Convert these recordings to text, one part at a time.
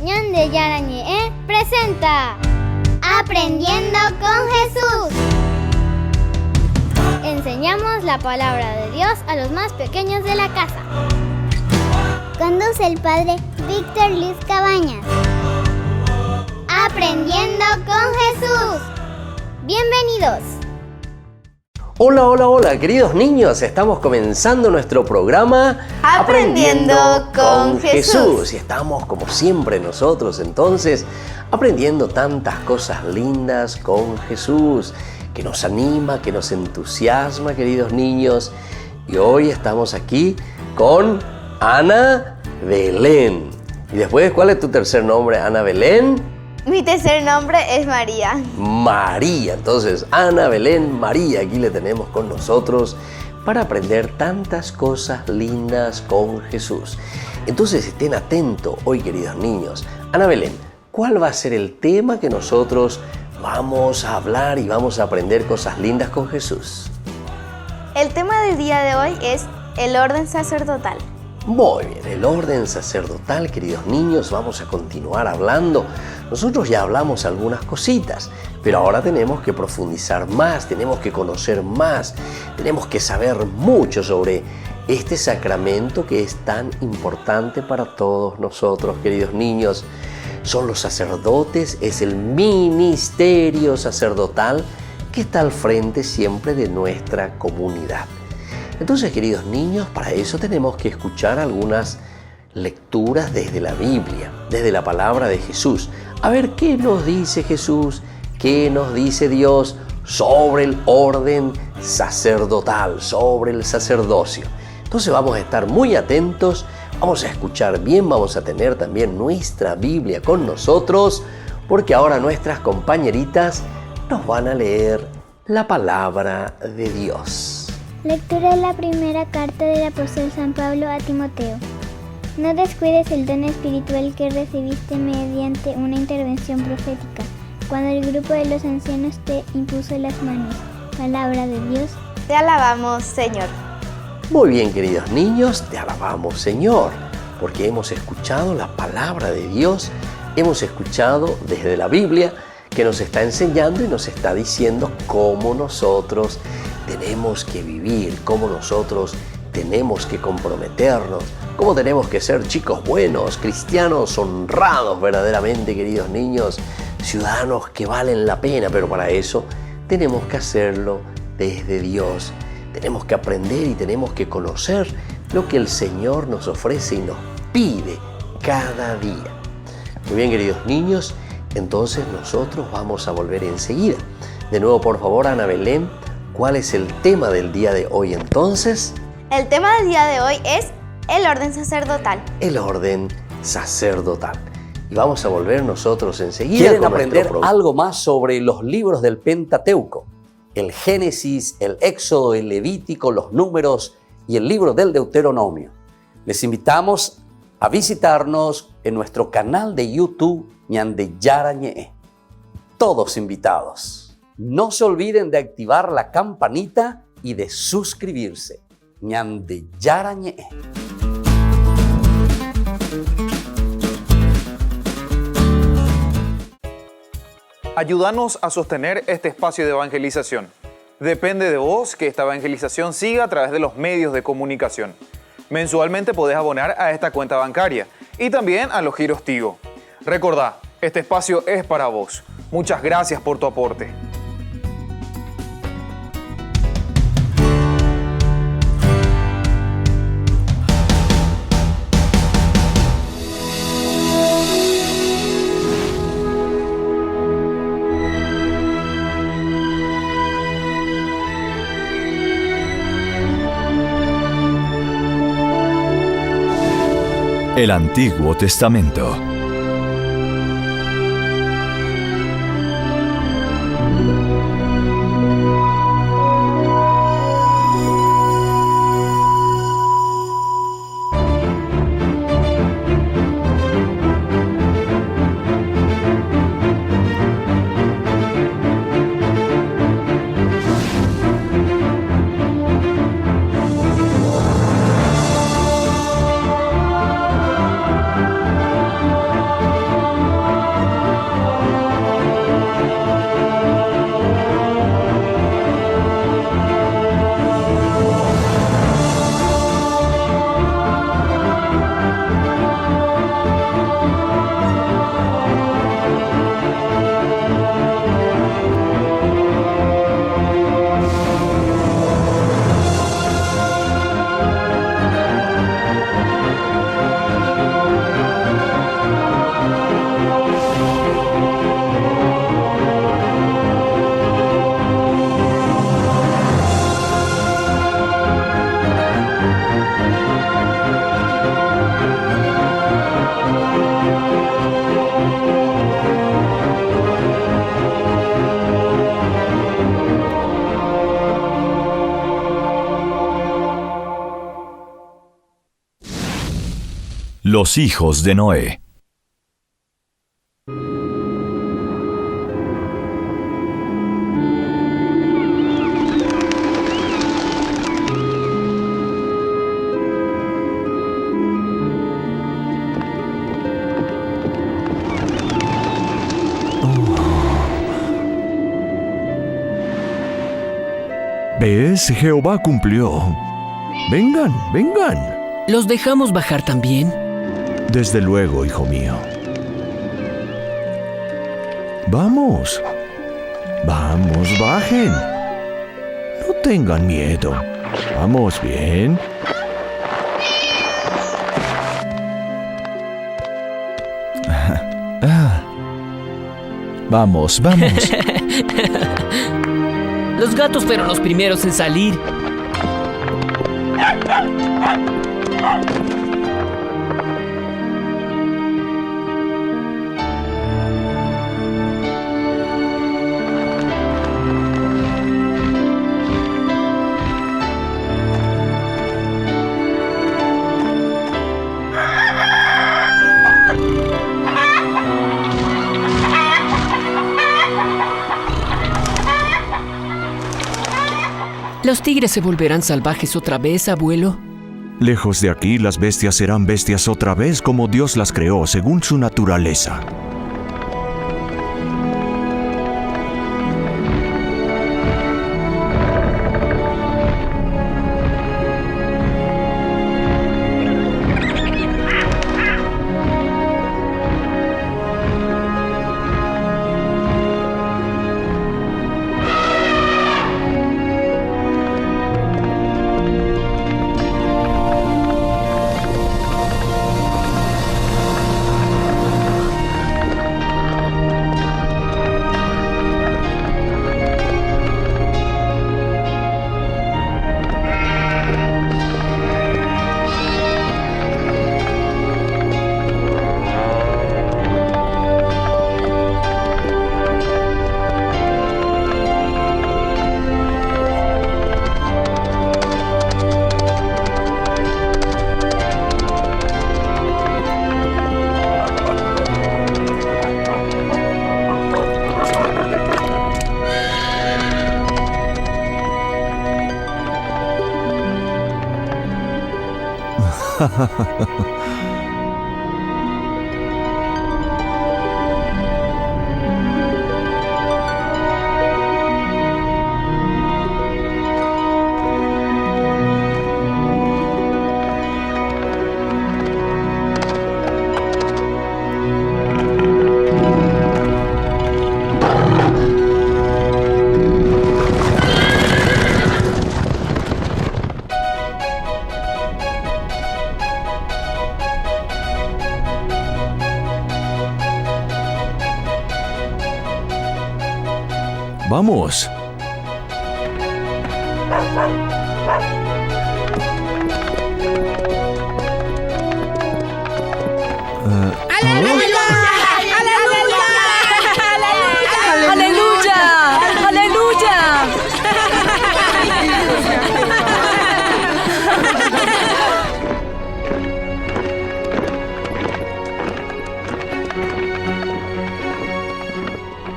Ñande Yarañe presenta Aprendiendo con Jesús. Enseñamos la palabra de Dios a los más pequeños de la casa. Conduce el padre Víctor Luis Cabañas. Aprendiendo con Jesús. Bienvenidos. Hola, hola, hola, queridos niños. Estamos comenzando nuestro programa Aprendiendo con Jesús. Y estamos, como siempre, nosotros entonces aprendiendo tantas cosas lindas con Jesús, que nos anima, que nos entusiasma, queridos niños. Y hoy estamos aquí con Ana Belén. Y después, ¿cuál es tu tercer nombre, Ana Belén? Mi tercer nombre es María. María. Entonces, Ana Belén María, aquí le tenemos con nosotros para aprender tantas cosas lindas con Jesús. Entonces, estén atentos hoy, queridos niños. Ana Belén, ¿cuál va a ser el tema que nosotros vamos a hablar y vamos a aprender cosas lindas con Jesús? El tema del día de hoy es el orden sacerdotal. Muy bien, el orden sacerdotal, queridos niños, vamos a continuar hablando. Nosotros ya hablamos algunas cositas, pero ahora tenemos que profundizar más, tenemos que conocer más, tenemos que saber mucho sobre este sacramento que es tan importante para todos nosotros, queridos niños. Son los sacerdotes, es el ministerio sacerdotal que está al frente siempre de nuestra comunidad. Entonces, queridos niños, para eso tenemos que escuchar algunas lecturas desde la Biblia, desde la palabra de Jesús. A ver qué nos dice Jesús, qué nos dice Dios sobre el orden sacerdotal, sobre el sacerdocio. Entonces vamos a estar muy atentos, vamos a escuchar bien, vamos a tener también nuestra Biblia con nosotros, porque ahora nuestras compañeritas nos van a leer la palabra de Dios. Lectura de la primera carta del apóstol San Pablo a Timoteo. No descuides el don espiritual que recibiste mediante una intervención profética, cuando el grupo de los ancianos te impuso las manos. Palabra de Dios. Te alabamos, Señor. Muy bien, queridos niños, te alabamos, Señor, porque hemos escuchado la palabra de Dios, hemos escuchado desde la Biblia que nos está enseñando y nos está diciendo cómo nosotros tenemos que vivir, cómo nosotros tenemos que comprometernos, cómo tenemos que ser chicos buenos, cristianos honrados verdaderamente, queridos niños, ciudadanos que valen la pena, pero para eso tenemos que hacerlo desde Dios. Tenemos que aprender y tenemos que conocer lo que el Señor nos ofrece y nos pide cada día. Muy bien, queridos niños, entonces nosotros vamos a volver enseguida. De nuevo, por favor, Ana Belén, ¿cuál es el tema del día de hoy entonces? El tema del día de hoy es el orden sacerdotal. El orden sacerdotal. Y vamos a volver nosotros enseguida. ¿Quieren aprender algo más sobre los libros del Pentateuco? El Génesis, el Éxodo, el Levítico, los Números y el libro del Deuteronomio. Les invitamos a visitarnos en nuestro canal de YouTube Ñande Yarañe. Todos invitados. No se olviden de activar la campanita y de suscribirse. Ñande Yarañe. Ayúdanos a sostener este espacio de evangelización. Depende de vos que esta evangelización siga a través de los medios de comunicación. Mensualmente podés abonar a esta cuenta bancaria y también a los giros Tigo. Recordá, este espacio es para vos. Muchas gracias por tu aporte. El Antiguo Testamento. Los hijos de Noé. ¿Ves? Jehová cumplió. Vengan, vengan. ¿Los dejamos bajar también? Desde luego, hijo mío. Vamos. Vamos, bajen. No tengan miedo. Vamos bien. Vamos, vamos. Los gatos fueron los primeros en salir. ¿Los tigres se volverán salvajes otra vez, abuelo? Lejos de aquí, las bestias serán bestias otra vez como Dios las creó, según su naturaleza. Vamos.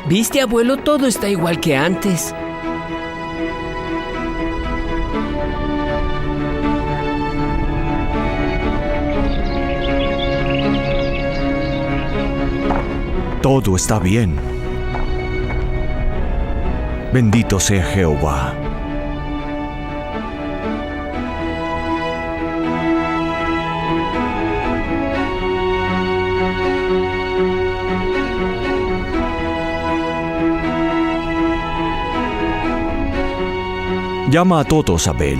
¿Viste, abuelo? Todo está igual que antes. Todo está bien. Bendito sea Jehová. Llama a todos, Abel.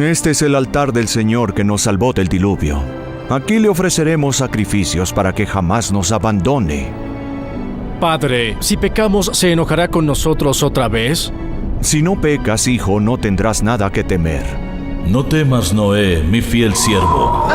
Este es el altar del Señor que nos salvó del diluvio. Aquí le ofreceremos sacrificios para que jamás nos abandone. Padre, si pecamos, ¿se enojará con nosotros otra vez? Si no pecas, hijo, no tendrás nada que temer. No temas, Noé, mi fiel siervo.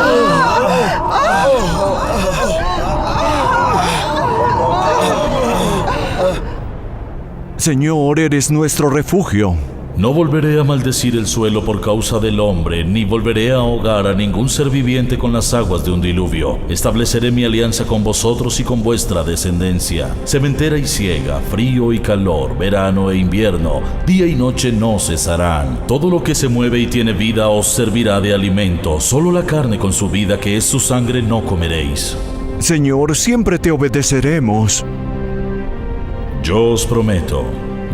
Señor, eres nuestro refugio. No volveré a maldecir el suelo por causa del hombre, ni volveré a ahogar a ningún ser viviente con las aguas de un diluvio. Estableceré mi alianza con vosotros y con vuestra descendencia. Sementera y siega, frío y calor, verano e invierno, día y noche no cesarán. Todo lo que se mueve y tiene vida os servirá de alimento. Solo la carne con su vida, que es su sangre, no comeréis. Señor, siempre te obedeceremos. Yo os prometo,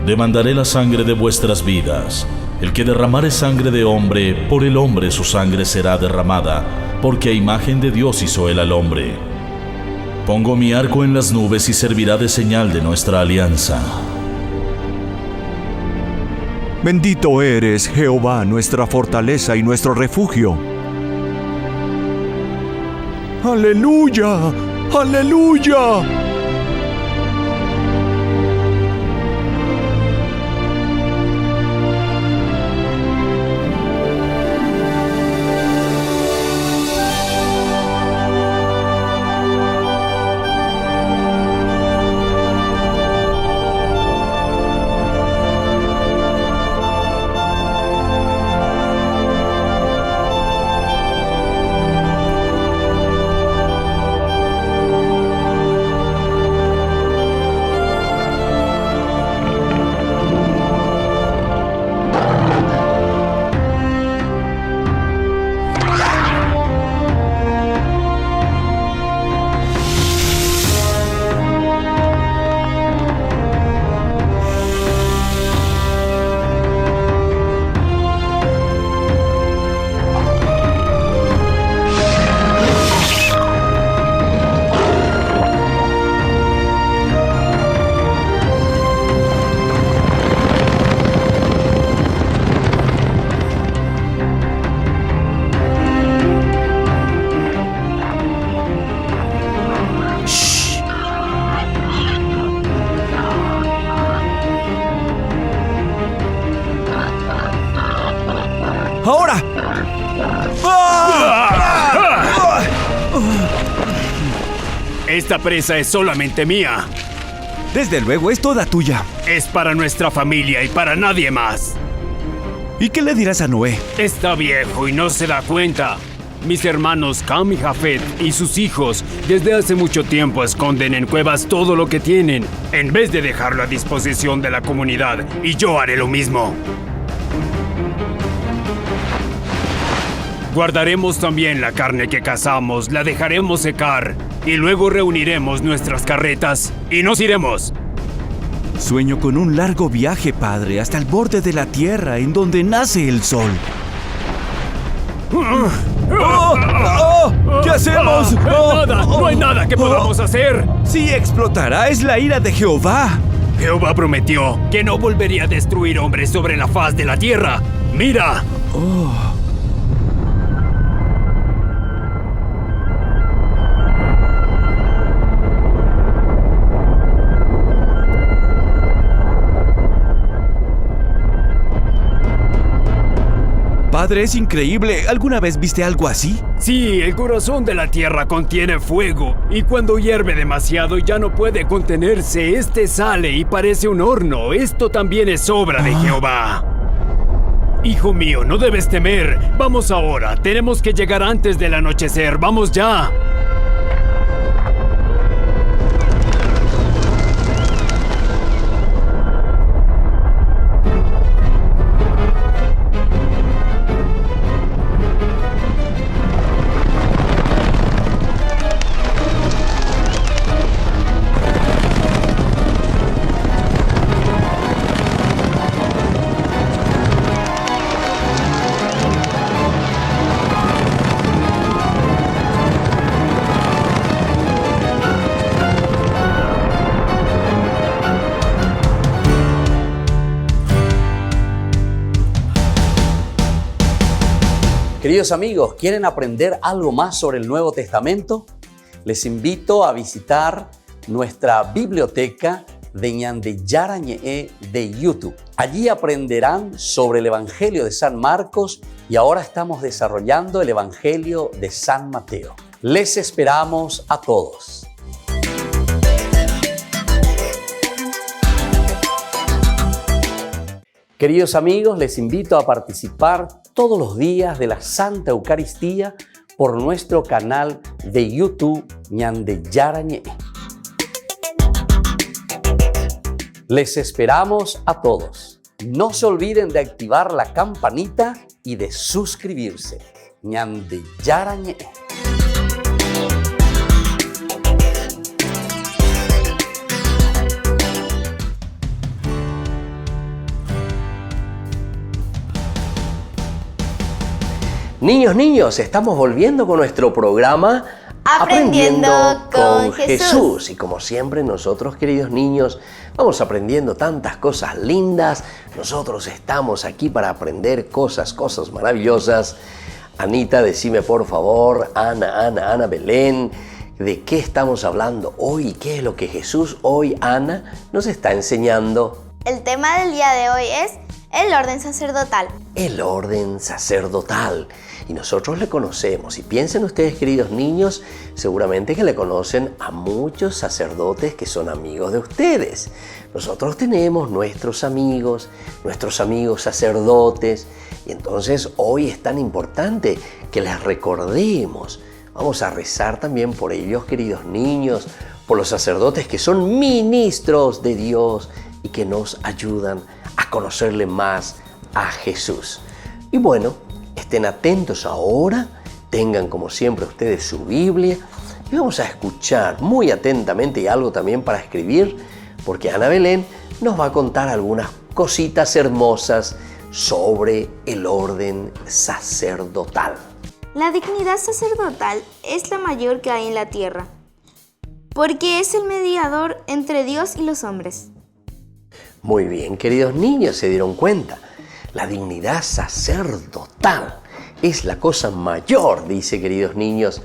demandaré la sangre de vuestras vidas. El que derramare sangre de hombre, por el hombre su sangre será derramada, porque a imagen de Dios hizo él al hombre. Pongo mi arco en las nubes y servirá de señal de nuestra alianza. Bendito eres, Jehová, nuestra fortaleza y nuestro refugio. ¡Aleluya! ¡Aleluya! ¡Ahora! Esta presa es solamente mía. Desde luego, es toda tuya. Es para nuestra familia y para nadie más. ¿Y qué le dirás a Noé? Está viejo y no se da cuenta. Mis hermanos Cam y Jafet y sus hijos desde hace mucho tiempo esconden en cuevas todo lo que tienen, en vez de dejarlo a disposición de la comunidad, y yo haré lo mismo. Guardaremos también la carne que cazamos, la dejaremos secar, y luego reuniremos nuestras carretas y nos iremos. Sueño con un largo viaje, padre, hasta el borde de la tierra, en donde nace el sol. ¿Qué hacemos? ¡Nada! ¡No hay nada que podamos hacer! ¡Sí explotará! ¡Es la ira de Jehová! Jehová prometió que no volvería a destruir hombres sobre la faz de la tierra. ¡Mira! Padre, es increíble. ¿Alguna vez viste algo así? Sí, el corazón de la tierra contiene fuego, y cuando hierve demasiado y ya no puede contenerse, este sale y parece un horno. Esto también es obra de Jehová. Hijo mío, no debes temer. Vamos ahora. Tenemos que llegar antes del anochecer. ¡Vamos ya! Queridos amigos, ¿quieren aprender algo más sobre el Nuevo Testamento? Les invito a visitar nuestra biblioteca de Ñande Yarañe de YouTube. Allí aprenderán sobre el Evangelio de San Marcos y ahora estamos desarrollando el Evangelio de San Mateo. Les esperamos a todos. Queridos amigos, les invito a participar todos los días de la Santa Eucaristía por nuestro canal de YouTube Ñande Yarañe. Les esperamos a todos. No se olviden de activar la campanita y de suscribirse. Ñande Yarañe. Niños, estamos volviendo con nuestro programa Aprendiendo con Jesús. Y como siempre nosotros, queridos niños, vamos aprendiendo tantas cosas lindas. Nosotros estamos aquí para aprender cosas maravillosas. Anita, decime por favor, Ana Belén, ¿de qué estamos hablando hoy? ¿Qué es lo que Jesús hoy, Ana, nos está enseñando? El tema del día de hoy es el orden sacerdotal. El orden sacerdotal. Y nosotros le conocemos. Y piensen ustedes, queridos niños, seguramente que le conocen a muchos sacerdotes que son amigos de ustedes. Nosotros tenemos nuestros amigos sacerdotes. Y entonces hoy es tan importante que les recordemos. Vamos a rezar también por ellos, queridos niños, por los sacerdotes que son ministros de Dios y que nos ayudan a conocerle más a Jesús. Y bueno, estén atentos ahora, tengan como siempre ustedes su Biblia y vamos a escuchar muy atentamente y algo también para escribir, porque Ana Belén nos va a contar algunas cositas hermosas sobre el orden sacerdotal. La dignidad sacerdotal es la mayor que hay en la tierra, porque es el mediador entre Dios y los hombres. Muy bien, queridos niños, se dieron cuenta. La dignidad sacerdotal es la cosa mayor, dice, queridos niños,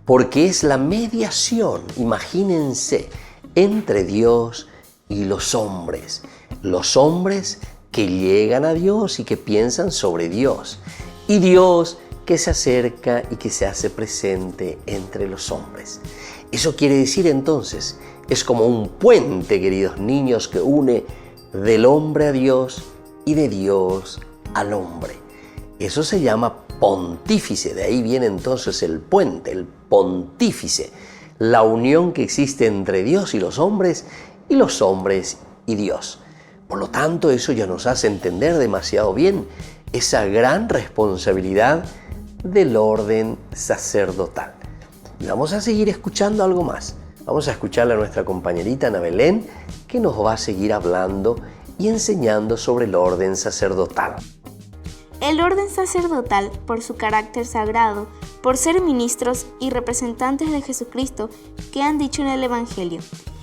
porque es la mediación, imagínense, entre Dios y los hombres. Los hombres que llegan a Dios y que piensan sobre Dios. Y Dios que se acerca y que se hace presente entre los hombres. Eso quiere decir entonces, es como un puente, queridos niños, que une del hombre a Dios y de Dios al hombre. Eso se llama pontífice, de ahí viene entonces el puente, el pontífice, la unión que existe entre Dios y los hombres y Dios. Por lo tanto, eso ya nos hace entender demasiado bien esa gran responsabilidad del orden sacerdotal. Y vamos a seguir escuchando algo más. Vamos a escucharle a nuestra compañerita Ana Belén, que nos va a seguir hablando y enseñando sobre el orden sacerdotal. El orden sacerdotal, por su carácter sagrado, por ser ministros y representantes de Jesucristo, que han dicho en el Evangelio: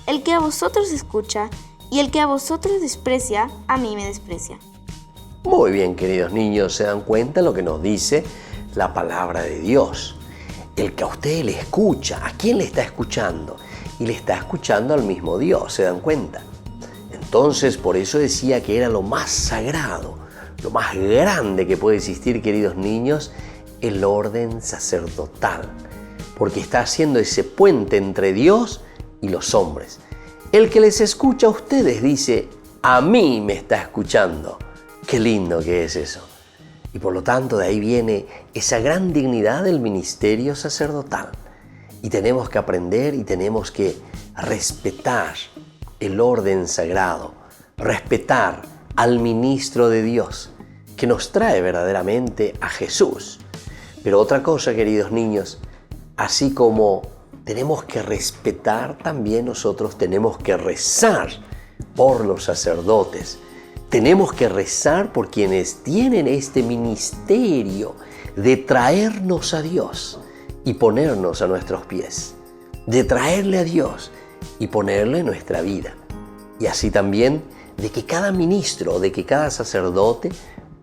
el que a vosotros escucha y el que a vosotros desprecia, a mí me desprecia. Muy bien, queridos niños, ¿se dan cuenta lo que nos dice la palabra de Dios? El que a usted le escucha, ¿a quién le está escuchando? Y le está escuchando al mismo Dios, ¿se dan cuenta? Entonces, por eso decía que era lo más sagrado, lo más grande que puede existir, queridos niños, el orden sacerdotal, porque está haciendo ese puente entre Dios y los hombres. El que les escucha a ustedes dice: a mí me está escuchando. Qué lindo que es eso. Y por lo tanto, de ahí viene esa gran dignidad del ministerio sacerdotal. Y tenemos que aprender y tenemos que respetar el orden sagrado, respetar al ministro de Dios, que nos trae verdaderamente a Jesús. Pero otra cosa, queridos niños, así como tenemos que respetar, también nosotros tenemos que rezar por los sacerdotes. Tenemos que rezar por quienes tienen este ministerio de traernos a Dios y ponernos a nuestros pies, de traerle a Dios y ponerle nuestra vida. Y así también de que cada ministro, de que cada sacerdote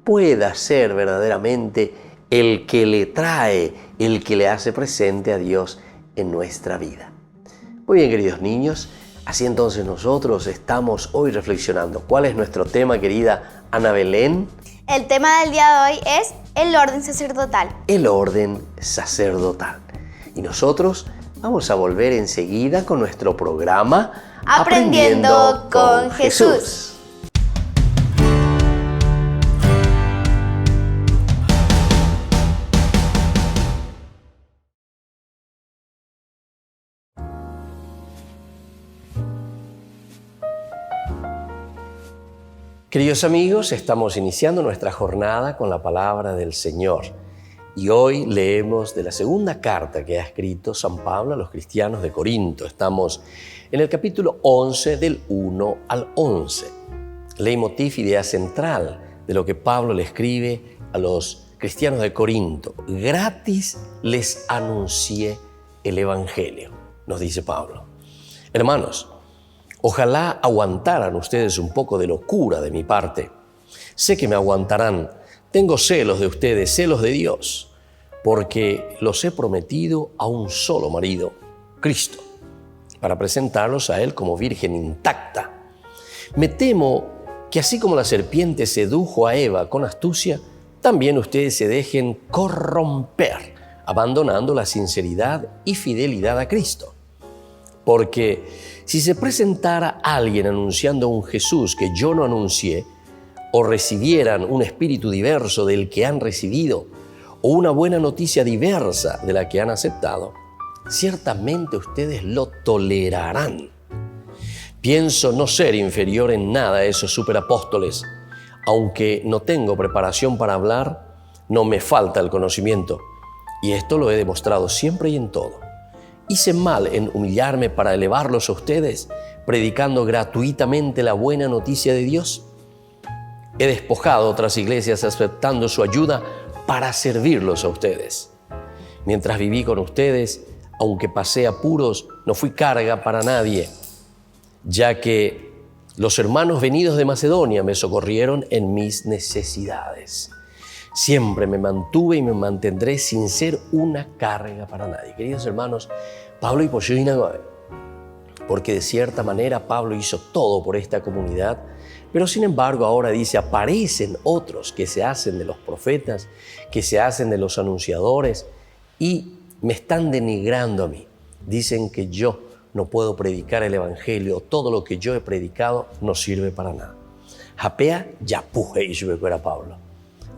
pueda ser verdaderamente el que le trae, el que le hace presente a Dios en nuestra vida. Muy bien, queridos niños, así entonces nosotros estamos hoy reflexionando. ¿Cuál es nuestro tema, querida Ana Belén? El tema del día de hoy es el orden sacerdotal. El orden sacerdotal. Y nosotros vamos a volver enseguida con nuestro programa Aprendiendo con Jesús. Queridos amigos, estamos iniciando nuestra jornada con la palabra del Señor. Y hoy leemos de la segunda carta que ha escrito San Pablo a los cristianos de Corinto. Estamos en el capítulo 11 del 1 al 11. Leitmotiv, idea central de lo que Pablo le escribe a los cristianos de Corinto. Gratis les anuncié el Evangelio, nos dice Pablo. Hermanos, ojalá aguantaran ustedes un poco de locura de mi parte. Sé que me aguantarán. Tengo celos de ustedes, celos de Dios, porque los he prometido a un solo marido, Cristo, para presentarlos a Él como virgen intacta. Me temo que así como la serpiente sedujo a Eva con astucia, también ustedes se dejen corromper, abandonando la sinceridad y fidelidad a Cristo. Porque si se presentara alguien anunciando un Jesús que yo no anuncié, o recibieran un espíritu diverso del que han recibido, o una buena noticia diversa de la que han aceptado, ciertamente ustedes lo tolerarán. Pienso no ser inferior en nada a esos superapóstoles. Aunque no tengo preparación para hablar, no me falta el conocimiento, y esto lo he demostrado siempre y en todo. ¿Hice mal en humillarme para elevarlos a ustedes, predicando gratuitamente la buena noticia de Dios? He despojado a otras iglesias aceptando su ayuda para servirlos a ustedes. Mientras viví con ustedes, aunque pasé apuros, no fui carga para nadie, ya que los hermanos venidos de Macedonia me socorrieron en mis necesidades. Siempre me mantuve y me mantendré sin ser una carga para nadie. Queridos hermanos, Pablo y porque de cierta manera Pablo hizo todo por esta comunidad, pero sin embargo ahora dice, aparecen otros que se hacen de los profetas, que se hacen de los anunciadores y me están denigrando a mí. Dicen que yo no puedo predicar el Evangelio, todo lo que yo he predicado no sirve para nada. Japea ya puje y era Pablo.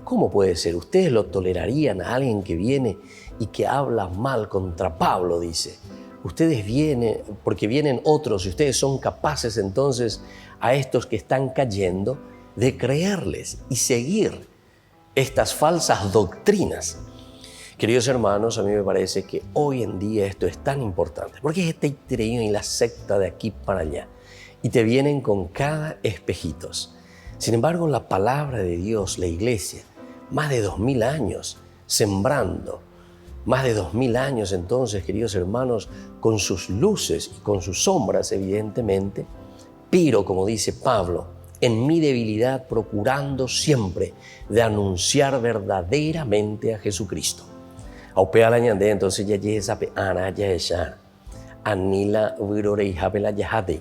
¿Cómo puede ser? ¿Ustedes lo tolerarían a alguien que viene y que habla mal contra Pablo? Dice. Ustedes vienen, porque vienen otros y ustedes son capaces entonces a estos que están cayendo de creerles y seguir estas falsas doctrinas. Queridos hermanos, a mí me parece que hoy en día esto es tan importante, porque este iterio y la secta de aquí para allá y te vienen con cada espejitos. Sin embargo, la palabra de Dios, la iglesia, más de 2000 años sembrando, más de 2000 años entonces, queridos hermanos, con sus luces y con sus sombras, evidentemente, pero como dice Pablo, en mi debilidad procurando siempre de anunciar verdaderamente a Jesucristo. Aupea la ñande, entonces ya sabe ana ya esa anila virore y la yahate,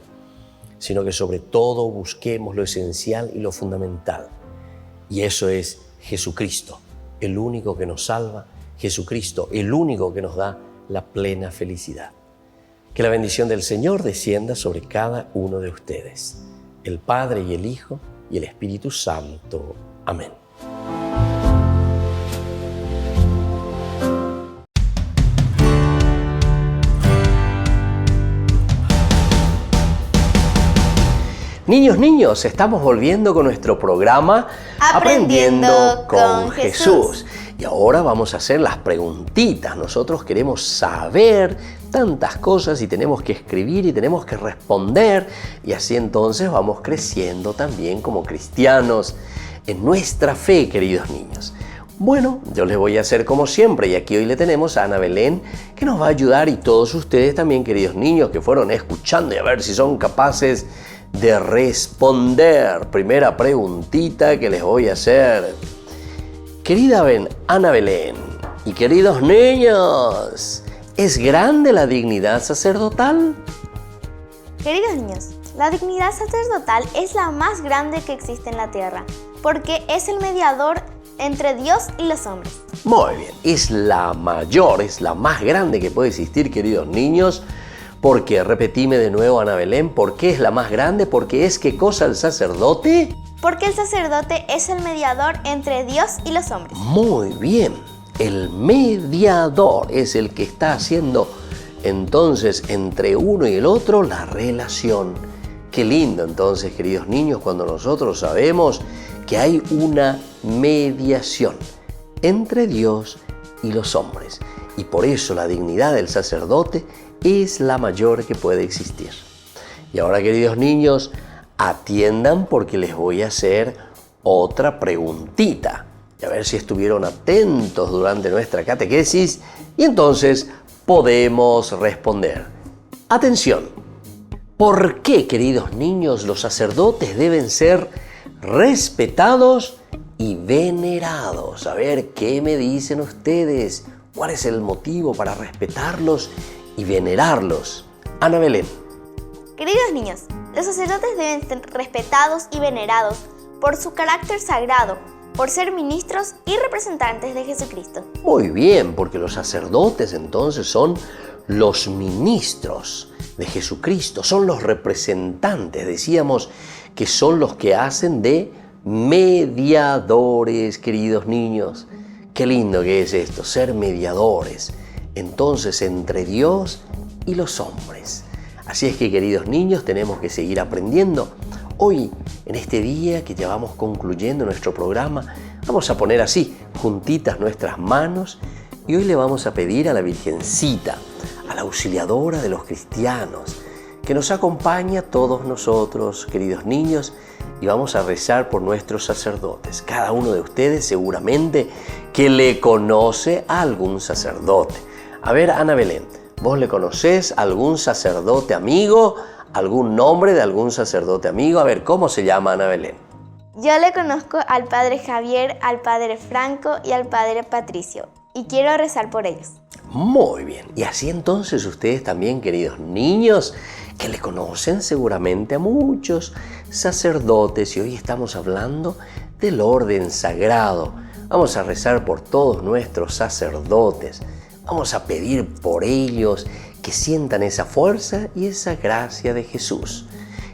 sino que sobre todo busquemos lo esencial y lo fundamental. Y eso es Jesucristo, el único que nos salva, Jesucristo, el único que nos da la plena felicidad. Que la bendición del Señor descienda sobre cada uno de ustedes, el Padre y el Hijo y el Espíritu Santo. Amén. Niños, estamos volviendo con nuestro programa Aprendiendo con Jesús. Y ahora vamos a hacer las preguntitas. Nosotros queremos saber tantas cosas y tenemos que escribir y tenemos que responder. Y así entonces vamos creciendo también como cristianos en nuestra fe, queridos niños. Bueno, yo les voy a hacer como siempre y aquí hoy le tenemos a Ana Belén que nos va a ayudar y todos ustedes también, queridos niños, que fueron escuchando y a ver si son capaces de responder. Primera preguntita que les voy a hacer. Querida Ana Belén y queridos niños, ¿es grande la dignidad sacerdotal? Queridos niños, la dignidad sacerdotal es la más grande que existe en la tierra, porque es el mediador entre Dios y los hombres. Muy bien, es la mayor, es la más grande que puede existir, queridos niños. Porque, repetime de nuevo, Ana Belén, ¿por qué es la más grande? Porque es, ¿qué cosa el sacerdote? Porque el sacerdote es el mediador entre Dios y los hombres. Muy bien, el mediador es el que está haciendo entonces entre uno y el otro la relación. Qué lindo entonces, queridos niños, cuando nosotros sabemos que hay una mediación entre Dios y los hombres. Y por eso la dignidad del sacerdote es la mayor que puede existir. Y ahora, queridos niños, atiendan porque les voy a hacer otra preguntita. Y a ver si estuvieron atentos durante nuestra catequesis y entonces podemos responder. Atención. ¿Por qué, queridos niños, los sacerdotes deben ser respetados y venerados? A ver, ¿qué me dicen ustedes? ¿Cuál es el motivo para respetarlos y venerarlos? Ana Belén. Queridos niños, los sacerdotes deben ser respetados y venerados por su carácter sagrado, por ser ministros y representantes de Jesucristo. Muy bien, porque los sacerdotes entonces son los ministros de Jesucristo, son los representantes, decíamos que son los que hacen de mediadores, queridos niños. Qué lindo que es esto, ser mediadores, entonces entre Dios y los hombres. Así es que, queridos niños, tenemos que seguir aprendiendo. Hoy, en este día que ya vamos concluyendo nuestro programa, vamos a poner así, juntitas nuestras manos, y hoy le vamos a pedir a la Virgencita, a la auxiliadora de los cristianos, que nos acompañe a todos nosotros, queridos niños, y vamos a rezar por nuestros sacerdotes. Cada uno de ustedes seguramente que le conoce a algún sacerdote. A ver, Ana Belén, ¿vos le conocés a algún sacerdote amigo? ¿Algún nombre de algún sacerdote amigo? A ver, ¿cómo se llama, Ana Belén? Yo le conozco al padre Javier, al padre Franco y al padre Patricio, y quiero rezar por ellos. Muy bien. Y así entonces ustedes también, queridos niños, que le conocen seguramente a muchos sacerdotes, y hoy estamos hablando del orden sagrado. Vamos a rezar por todos nuestros sacerdotes. Vamos a pedir por ellos que sientan esa fuerza y esa gracia de Jesús.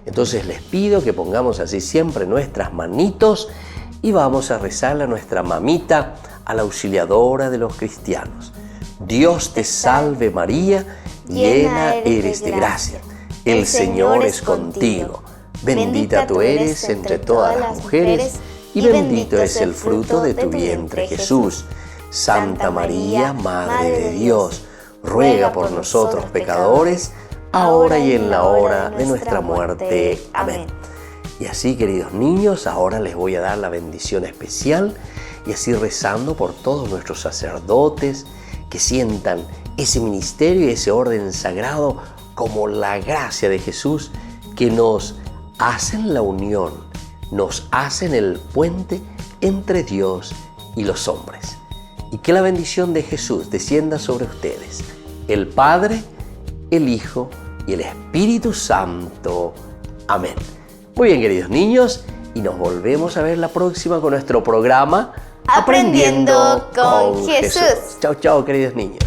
Entonces les pido que pongamos así siempre nuestras manitos y vamos a rezarle a nuestra mamita, a la auxiliadora de los cristianos. Dios te salve María, llena eres de gracia. El Señor es contigo. Bendita tú eres entre todas las mujeres y bendito es el fruto de tu vientre, Jesús. Santa María, Madre de Dios, ruega por nosotros pecadores, ahora y en la hora de nuestra muerte. Amén. Y así, queridos niños, ahora les voy a dar la bendición especial y así rezando por todos nuestros sacerdotes que sientan ese ministerio y ese orden sagrado como la gracia de Jesús que nos hacen la unión, nos hacen el puente entre Dios y los hombres. Y que la bendición de Jesús descienda sobre ustedes, el Padre, el Hijo y el Espíritu Santo. Amén. Muy bien, queridos niños, y nos volvemos a ver la próxima con nuestro programa Aprendiendo con Jesús. Chao, chao, queridos niños.